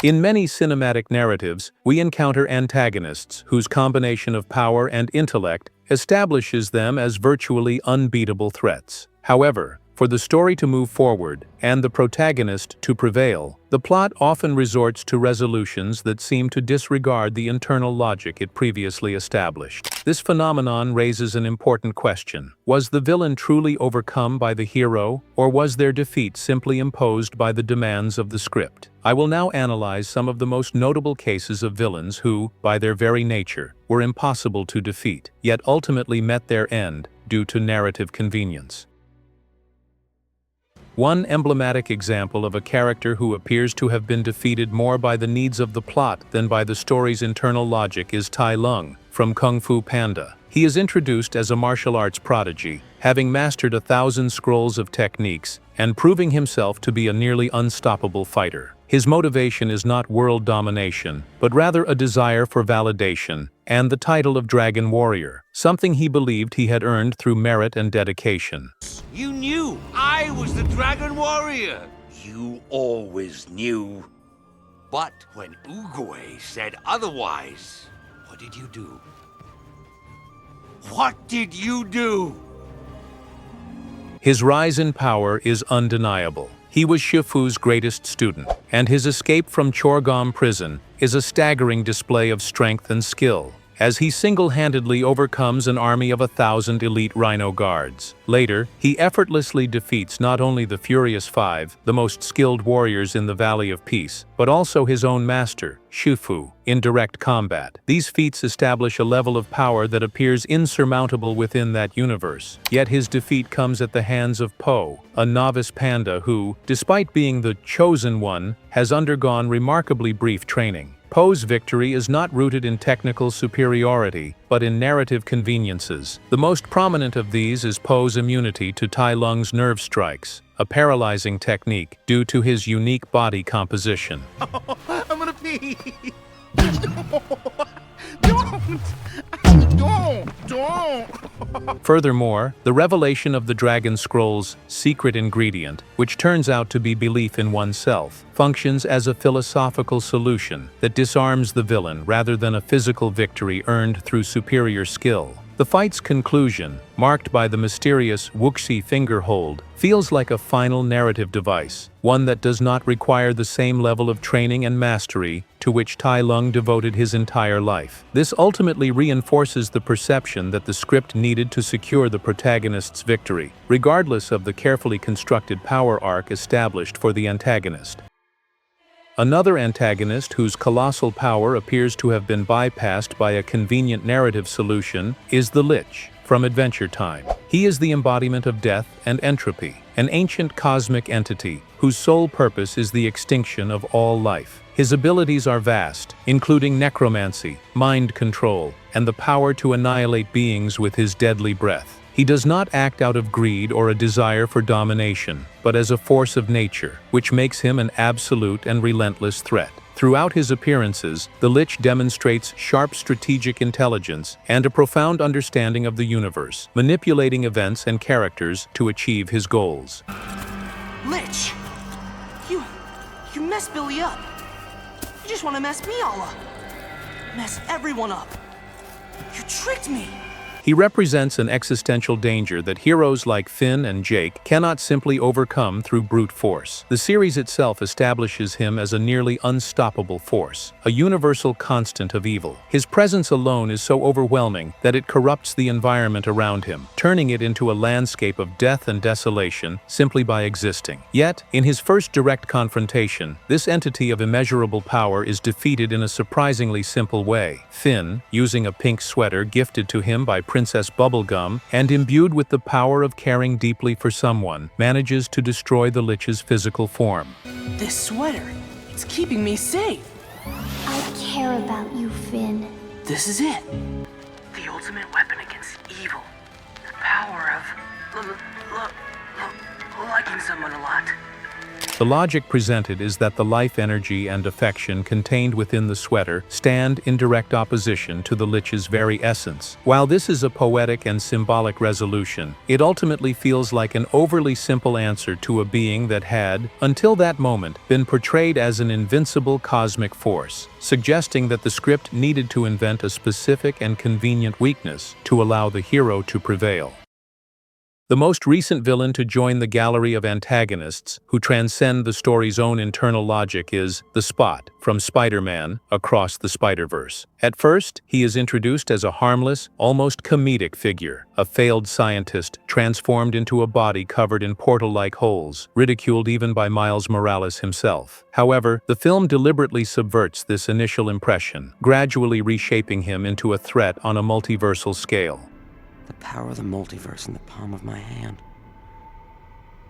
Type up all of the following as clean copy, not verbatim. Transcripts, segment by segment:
In many cinematic narratives, we encounter antagonists whose combination of power and intellect establishes them as virtually unbeatable threats. However, for the story to move forward and the protagonist to prevail, the plot often resorts to resolutions that seem to disregard the internal logic it previously established. This phenomenon raises an important question. Was the villain truly overcome by the hero, or was their defeat simply imposed by the demands of the script? I will now analyze some of the most notable cases of villains who, by their very nature, were impossible to defeat, yet ultimately met their end due to narrative convenience. One emblematic example of a character who appears to have been defeated more by the needs of the plot than by the story's internal logic is Tai Lung, from Kung Fu Panda. He is introduced as a martial arts prodigy, having mastered 1,000 scrolls of techniques and proving himself to be a nearly unstoppable fighter. His motivation is not world domination, but rather a desire for validation and the title of Dragon Warrior, something he believed he had earned through merit and dedication. You knew I was the Dragon Warrior! You always knew. But when Oogway said otherwise, what did you do? What did you do? His rise in power is undeniable. He was Shifu's greatest student, and his escape from Chorgom prison is a staggering display of strength and skill, as he single-handedly overcomes an army of 1,000 elite Rhino guards. Later, he effortlessly defeats not only the Furious Five, the most skilled warriors in the Valley of Peace, but also his own master, Shifu, in direct combat. These feats establish a level of power that appears insurmountable within that universe. Yet his defeat comes at the hands of Po, a novice panda who, despite being the chosen one, has undergone remarkably brief training. Po's victory is not rooted in technical superiority, but in narrative conveniences. The most prominent of these is Po's immunity to Tai Lung's nerve strikes, a paralyzing technique due to his unique body composition. Oh, I'm gonna pee! Don't! Furthermore, the revelation of the Dragon Scroll's secret ingredient, which turns out to be belief in oneself, functions as a philosophical solution that disarms the villain rather than a physical victory earned through superior skill. The fight's conclusion, marked by the mysterious Wuxi finger hold, feels like a final narrative device, one that does not require the same level of training and mastery to which Tai Lung devoted his entire life. This ultimately reinforces the perception that the script needed to secure the protagonist's victory, regardless of the carefully constructed power arc established for the antagonist. Another antagonist whose colossal power appears to have been bypassed by a convenient narrative solution is the Lich, from Adventure Time. He is the embodiment of death and entropy, an ancient cosmic entity whose sole purpose is the extinction of all life. His abilities are vast, including necromancy, mind control, and the power to annihilate beings with his deadly breath. He does not act out of greed or a desire for domination, but as a force of nature, which makes him an absolute and relentless threat. Throughout his appearances, the Lich demonstrates sharp strategic intelligence and a profound understanding of the universe, manipulating events and characters to achieve his goals. Lich! You messed Billy up. You just want to mess me all up. Mess everyone up. You tricked me. He represents an existential danger that heroes like Finn and Jake cannot simply overcome through brute force. The series itself establishes him as a nearly unstoppable force, a universal constant of evil. His presence alone is so overwhelming that it corrupts the environment around him, turning it into a landscape of death and desolation simply by existing. Yet, in his first direct confrontation, this entity of immeasurable power is defeated in a surprisingly simple way. Finn, using a pink sweater gifted to him by Princess Bubblegum and imbued with the power of caring deeply for someone, manages to destroy the Lich's physical form. This sweater, it's keeping me safe. I care about you, Finn. This is it. The ultimate weapon against evil. The power of liking someone a lot. The logic presented is that the life energy and affection contained within the sweater stand in direct opposition to the Lich's very essence. While this is a poetic and symbolic resolution, it ultimately feels like an overly simple answer to a being that had, until that moment, been portrayed as an invincible cosmic force, suggesting that the script needed to invent a specific and convenient weakness to allow the hero to prevail. The most recent villain to join the gallery of antagonists who transcend the story's own internal logic is the Spot from Spider-Man Across the Spider-Verse. At first, he is introduced as a harmless, almost comedic figure, a failed scientist transformed into a body covered in portal-like holes, ridiculed even by Miles Morales himself. However, the film deliberately subverts this initial impression, gradually reshaping him into a threat on a multiversal scale. The power of the multiverse in the palm of my hand.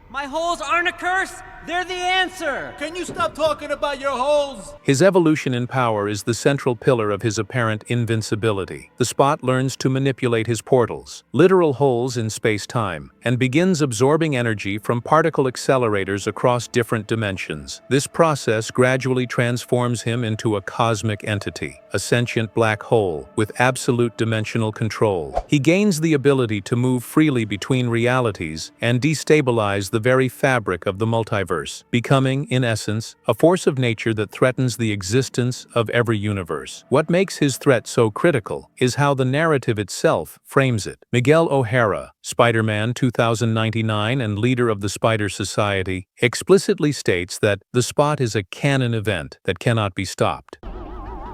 My holes aren't a curse, they're the answer! Can you stop talking about your holes? His evolution in power is the central pillar of his apparent invincibility. The Spot learns to manipulate his portals, literal holes in space-time, and begins absorbing energy from particle accelerators across different dimensions. This process gradually transforms him into a cosmic entity, a sentient black hole with absolute dimensional control. He gains the ability to move freely between realities and destabilize the very fabric of the multiverse, becoming, in essence, a force of nature that threatens the existence of every universe. What makes his threat so critical is how the narrative itself frames it. Miguel O'Hara, Spider-Man 2099 and leader of the Spider Society, explicitly states that the Spot is a canon event that cannot be stopped.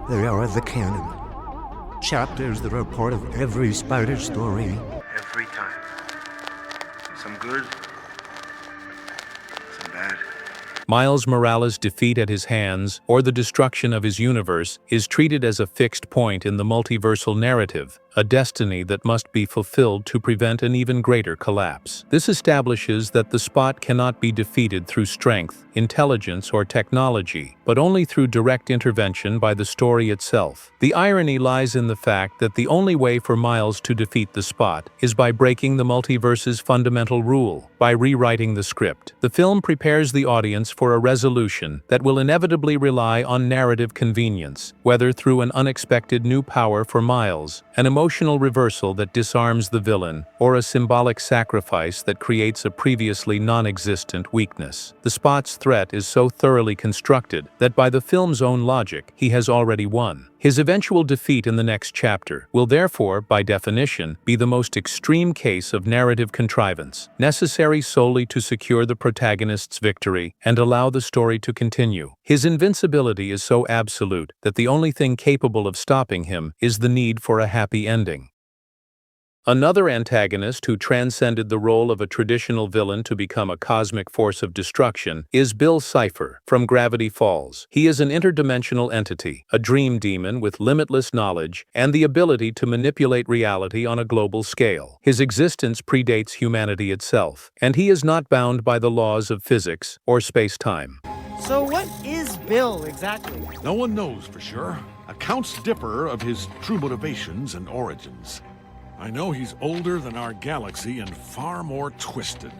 They are the canon. Chapters that are part of every Spider story. Every time. Some good, some bad. Miles Morales' defeat at his hands, or the destruction of his universe, is treated as a fixed point in the multiversal narrative, a destiny that must be fulfilled to prevent an even greater collapse. This establishes that the Spot cannot be defeated through strength, intelligence, or technology, but only through direct intervention by the story itself. The irony lies in the fact that the only way for Miles to defeat the Spot is by breaking the multiverse's fundamental rule, by rewriting the script. The film prepares the audience for a resolution that will inevitably rely on narrative convenience, whether through an unexpected new power for Miles, an emotional reversal that disarms the villain, or a symbolic sacrifice that creates a previously non-existent weakness. The Spot's threat is so thoroughly constructed that by the film's own logic, he has already won. His eventual defeat in the next chapter will therefore, by definition, be the most extreme case of narrative contrivance, necessary solely to secure the protagonist's victory and allow the story to continue. His invincibility is so absolute that the only thing capable of stopping him is the need for a happy ending. Another antagonist who transcended the role of a traditional villain to become a cosmic force of destruction is Bill Cipher from Gravity Falls. He is an interdimensional entity, a dream demon with limitless knowledge and the ability to manipulate reality on a global scale. His existence predates humanity itself, and he is not bound by the laws of physics or space-time. So what is Bill exactly? No one knows for sure. Accounts differ of his true motivations and origins. I know he's older than our galaxy and far more twisted.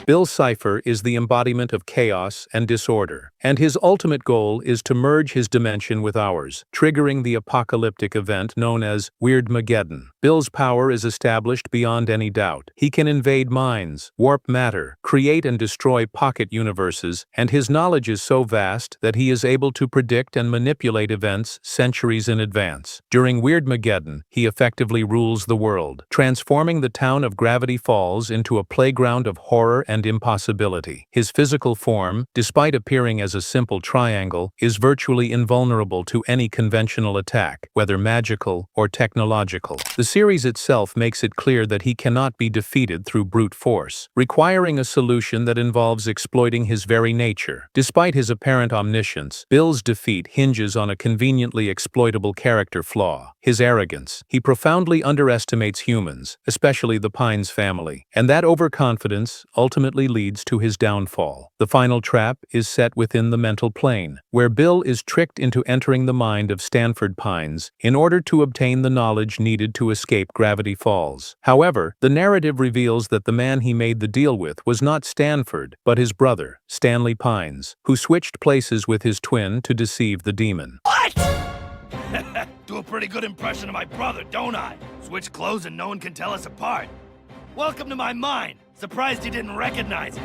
Bill Cipher is the embodiment of chaos and disorder, and his ultimate goal is to merge his dimension with ours, triggering the apocalyptic event known as Weirdmageddon. Bill's power is established beyond any doubt. He can invade minds, warp matter, create and destroy pocket universes, and his knowledge is so vast that he is able to predict and manipulate events centuries in advance. During Weirdmageddon, he effectively rules the world, transforming the town of Gravity Falls into a playground of horror and impossibility. His physical form, despite appearing as a simple triangle, is virtually invulnerable to any conventional attack, whether magical or technological. The series itself makes it clear that he cannot be defeated through brute force, requiring a solution that involves exploiting his very nature. Despite his apparent omniscience, Bill's defeat hinges on a conveniently exploitable character flaw: his arrogance. He profoundly underestimates humans, especially the Pines family, and that overconfidence ultimately ultimately leads to his downfall. The final trap is set within the mental plane, where Bill is tricked into entering the mind of Stanford Pines in order to obtain the knowledge needed to escape Gravity Falls. However, the narrative reveals that the man he made the deal with was not Stanford, but his brother, Stanley Pines, who switched places with his twin to deceive the demon. What? Do a pretty good impression of my brother, don't I? Switch clothes and no one can tell us apart. Welcome to my mind. Surprised you didn't recognize it.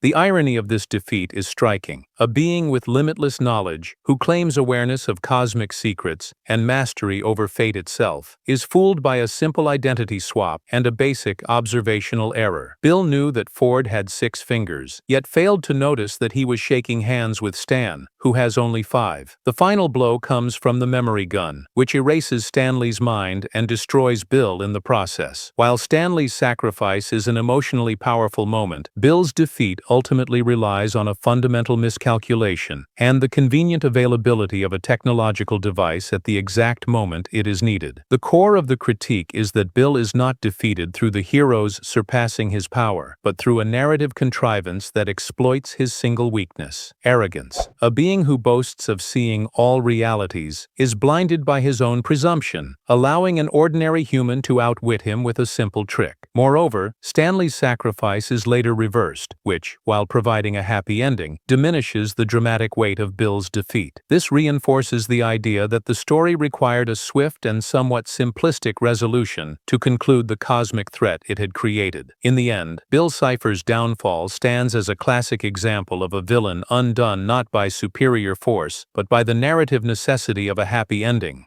The irony of this defeat is striking. A being with limitless knowledge, who claims awareness of cosmic secrets and mastery over fate itself, is fooled by a simple identity swap and a basic observational error. Bill knew that Ford had 6 fingers, yet failed to notice that he was shaking hands with Stan, who has only 5. The final blow comes from the memory gun, which erases Stanley's mind and destroys Bill in the process. While Stanley's sacrifice is an emotionally powerful moment, Bill's defeat ultimately relies on a fundamental miscalculation and the convenient availability of a technological device at the exact moment it is needed. The core of the critique is that Bill is not defeated through the hero's surpassing his power, but through a narrative contrivance that exploits his single weakness: arrogance. A being who boasts of seeing all realities is blinded by his own presumption, allowing an ordinary human to outwit him with a simple trick. Moreover, Stanley's sacrifice is later reversed, which, while providing a happy ending, diminishes the dramatic weight of Bill's defeat. This reinforces the idea that the story required a swift and somewhat simplistic resolution to conclude the cosmic threat it had created. In the end, Bill Cipher's downfall stands as a classic example of a villain undone not by superior force, but by the narrative necessity of a happy ending.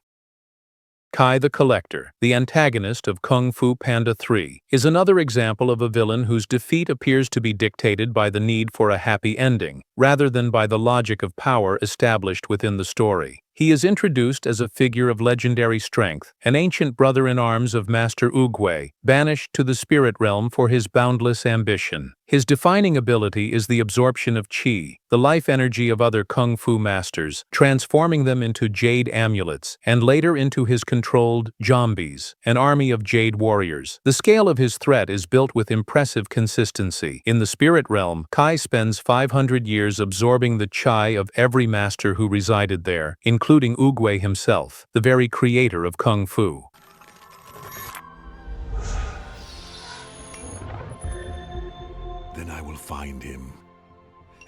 Kai the Collector, the antagonist of Kung Fu Panda 3, is another example of a villain whose defeat appears to be dictated by the need for a happy ending, rather than by the logic of power established within the story. He is introduced as a figure of legendary strength, an ancient brother-in-arms of Master Oogway, banished to the spirit realm for his boundless ambition. His defining ability is the absorption of qi, the life energy of other kung fu masters, transforming them into jade amulets, and later into his controlled zombies, an army of jade warriors. The scale of his threat is built with impressive consistency. In the spirit realm, Kai spends 500 years absorbing the qi of every master who resided there, including Oogway himself, the very creator of kung fu. Then I will find him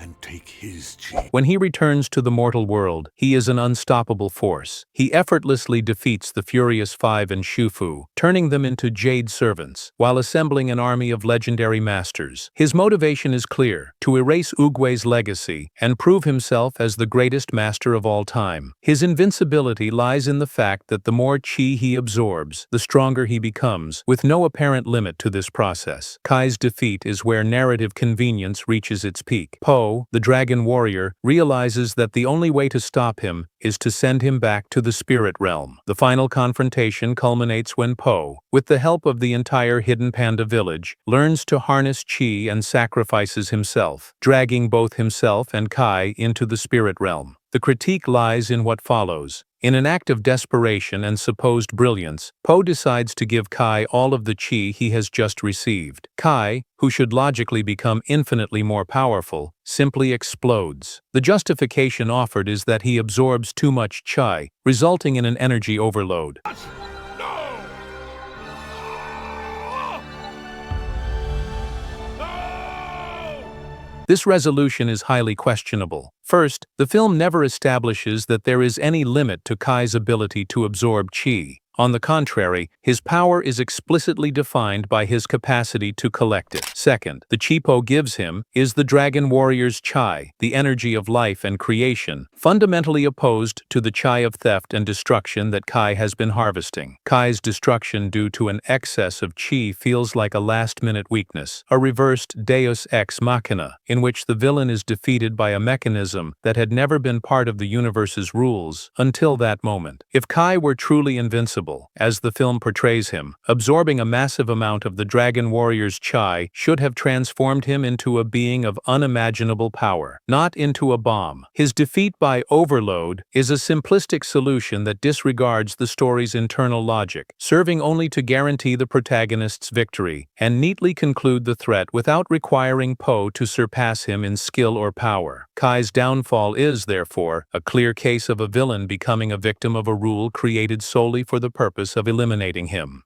and take his chi. When he returns to the mortal world, he is an unstoppable force. He effortlessly defeats the Furious Five and Shufu, turning them into jade servants, while assembling an army of legendary masters. His motivation is clear: to erase Oogway's legacy and prove himself as the greatest master of all time. His invincibility lies in the fact that the more qi he absorbs, the stronger he becomes, with no apparent limit to this process. Kai's defeat is where narrative convenience reaches its peak. Po, the dragon warrior, realizes that the only way to stop him is to send him back to the spirit realm. The final confrontation culminates when Po, with the help of the entire Hidden Panda village, learns to harness qi and sacrifices himself, dragging both himself and Kai into the spirit realm. The critique lies in what follows. In an act of desperation and supposed brilliance, Po decides to give Kai all of the qi he has just received. Kai, who should logically become infinitely more powerful, simply explodes. The justification offered is that he absorbs too much qi, resulting in an energy overload. This resolution is highly questionable. First, the film never establishes that there is any limit to Kai's ability to absorb qi. On the contrary, his power is explicitly defined by his capacity to collect it. Second, the qi Po gives him is the Dragon Warrior's qi, the energy of life and creation, fundamentally opposed to the qi of theft and destruction that Kai has been harvesting. Kai's destruction due to an excess of qi feels like a last-minute weakness, a reversed deus ex machina, in which the villain is defeated by a mechanism that had never been part of the universe's rules until that moment. If Kai were truly invincible, unbeatable, as the film portrays him. Absorbing a massive amount of the Dragon Warrior's chi should have transformed him into a being of unimaginable power, not into a bomb. His defeat by overload is a simplistic solution that disregards the story's internal logic, serving only to guarantee the protagonist's victory, and neatly conclude the threat without requiring Poe to surpass him in skill or power. Kai's downfall is, therefore, a clear case of a villain becoming a victim of a rule created solely for the purpose of eliminating him.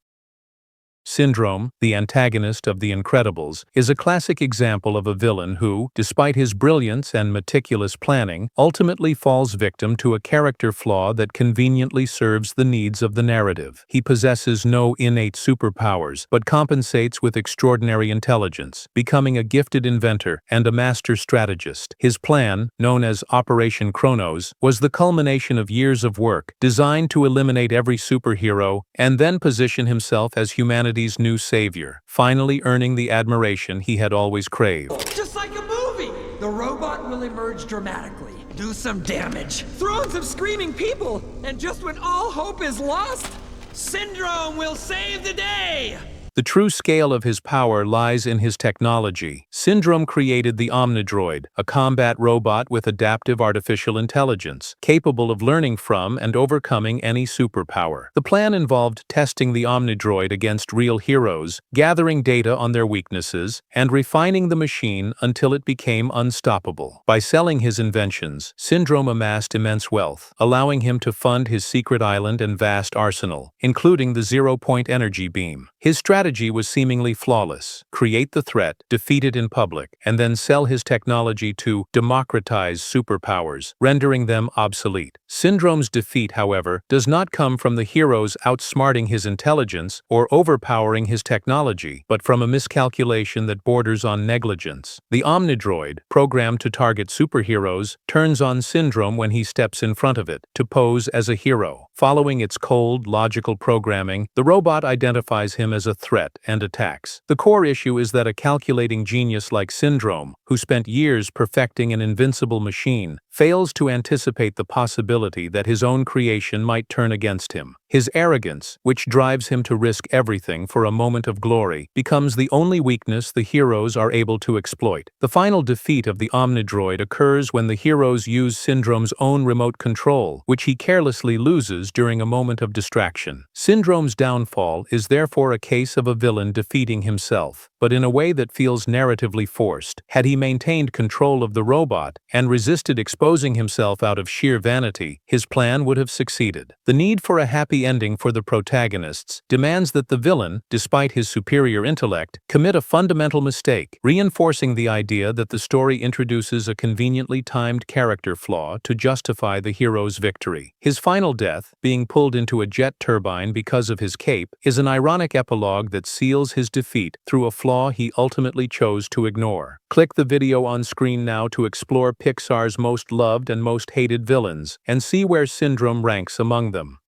Syndrome, the antagonist of The Incredibles, is a classic example of a villain who, despite his brilliance and meticulous planning, ultimately falls victim to a character flaw that conveniently serves the needs of the narrative. He possesses no innate superpowers, but compensates with extraordinary intelligence, becoming a gifted inventor and a master strategist. His plan, known as Operation Chronos, was the culmination of years of work, designed to eliminate every superhero and then position himself as humanity's new savior, finally earning the admiration he had always craved. Just like a movie! The robot will emerge dramatically, do some damage, thrones of screaming people, and just when all hope is lost, Syndrome will save the day! The true scale of his power lies in his technology. Syndrome created the Omnidroid, a combat robot with adaptive artificial intelligence, capable of learning from and overcoming any superpower. The plan involved testing the Omnidroid against real heroes, gathering data on their weaknesses, and refining the machine until it became unstoppable. By selling his inventions, Syndrome amassed immense wealth, allowing him to fund his secret island and vast arsenal, including the zero-point energy beam. His strategy was seemingly flawless: create the threat, defeat it in public, and then sell his technology to democratize superpowers, rendering them obsolete. Syndrome's defeat, however, does not come from the heroes outsmarting his intelligence or overpowering his technology, but from a miscalculation that borders on negligence. The Omnidroid, programmed to target superheroes, turns on Syndrome when he steps in front of it, to pose as a hero. Following its cold, logical programming, the robot identifies him as a threat and attacks. The core issue is that a calculating genius like Syndrome, who spent years perfecting an invincible machine, fails to anticipate the possibility that his own creation might turn against him. His arrogance, which drives him to risk everything for a moment of glory, becomes the only weakness the heroes are able to exploit. The final defeat of the Omnidroid occurs when the heroes use Syndrome's own remote control, which he carelessly loses during a moment of distraction. Syndrome's downfall is therefore a case of a villain defeating himself, but in a way that feels narratively forced. Had he maintained control of the robot and resisted exposing himself out of sheer vanity, his plan would have succeeded. The need for a happy ending for the protagonists demands that the villain, despite his superior intellect, commit a fundamental mistake, reinforcing the idea that the story introduces a conveniently timed character flaw to justify the hero's victory. His final death, being pulled into a jet turbine because of his cape, is an ironic epilogue that seals his defeat through a flaw he ultimately chose to ignore. Click the video on screen now to explore Pixar's most loved and most hated villains, and see where Syndrome ranks among them.